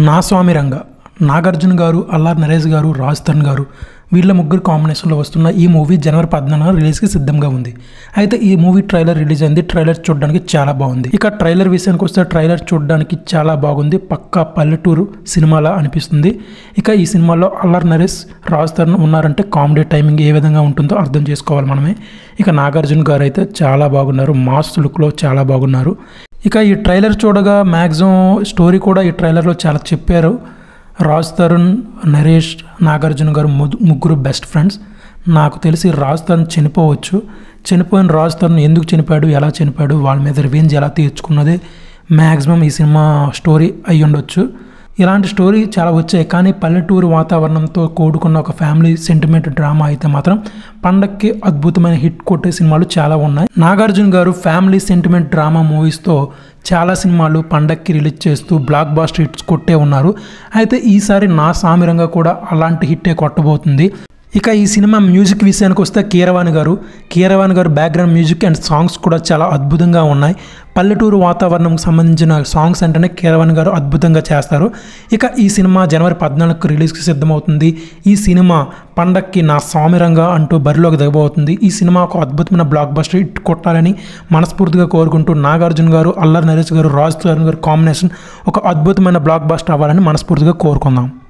నా స్వామి రంగ నాగార్జున గారు, అల్లార్ నరేష్ గారు, రాజ్ తరుణ్ గారు వీళ్ళ ముగ్గురు కాంబినేషన్లో వస్తున్న ఈ మూవీ జనవరి 14న రిలీజ్కి సిద్ధంగా ఉంది. అయితే ఈ మూవీ ట్రైలర్ రిలీజ్ అయింది. ట్రైలర్ చూడడానికి చాలా బాగుంది. ఇక ట్రైలర్ విషయానికి వస్తే ట్రైలర్ చూడడానికి చాలా బాగుంది. పక్కా పల్లెటూరు సినిమాలా అనిపిస్తుంది. ఇక ఈ సినిమాలో అల్లార్ నరేష్, రాజ్ తరుణ్ ఉన్నారంటే కామెడీ టైమింగ్ ఏ విధంగా ఉంటుందో అర్థం చేసుకోవాలి మనమే. ఇక నాగార్జున గారు అయితే చాలా బాగున్నారు. మాస్ లుక్లో చాలా బాగున్నారు. ఇక ఈ ట్రైలర్ చూడగా మ్యాక్సిమం స్టోరీ కూడా ఈ ట్రైలర్లో చాలా చెప్పారు. రాజ్ తరుణ్, నరేష్, నాగార్జున గారు ముగ్గురు బెస్ట్ ఫ్రెండ్స్. నాకు తెలిసి రాజ్ తరుణ్ చనిపోవచ్చు. చనిపోయిన రాజ్ తరుణ్ ఎందుకు చనిపోయాడు, ఎలా చనిపోయాడు, వాళ్ళ మీద రివెంజ్ ఎలా తీర్చుకున్నదే మ్యాక్సిమం ఈ సినిమా స్టోరీ అయి ఉండొచ్చు. ఇలాంటి స్టోరీ చాలా వచ్చాయి, కానీ పల్లెటూరు వాతావరణంతో కూడుకున్న ఒక ఫ్యామిలీ సెంటిమెంట్ డ్రామా అయితే మాత్రం పండక్కి అద్భుతమైన హిట్ కొట్టే సినిమాలు చాలా ఉన్నాయి. నాగార్జున గారు ఫ్యామిలీ సెంటిమెంట్ డ్రామా మూవీస్తో చాలా సినిమాలు పండక్కి రిలీజ్ చేస్తూ బ్లాక్ బాస్టర్ హిట్స్ కొట్టే ఉన్నారు. అయితే ఈసారి నా సామిరంగా కూడా అలాంటి హిట్టే కొట్టబోతుంది. ఇక ఈ సినిమా మ్యూజిక్ విషయానికి వస్తే కీరవాణి గారు బ్యాక్గ్రౌండ్ మ్యూజిక్ అండ్ సాంగ్స్ కూడా చాలా అద్భుతంగా ఉన్నాయి. పల్లెటూరు వాతావరణంకి సంబంధించిన సాంగ్స్ అంటేనే కీరవాణి గారు అద్భుతంగా చేస్తారు. ఇక ఈ సినిమా జనవరి 14కు రిలీజ్కి సిద్ధమవుతుంది. ఈ సినిమా పండక్కి నా సామిరంగా అంటూ బరిలోకి దిగబోతుంది. ఈ సినిమా ఒక అద్భుతమైన బ్లాక్ బస్టర్ హిట్ కొట్టాలని మనస్ఫూర్తిగా కోరుకుంటూ నాగార్జున గారు, అల్లరి నరేష్ గారు, రాజ్ తరుణ్ గారు కాంబినేషన్ ఒక అద్భుతమైన బ్లాక్ బస్టర్ అవ్వాలని మనస్ఫూర్తిగా కోరుకుందాం.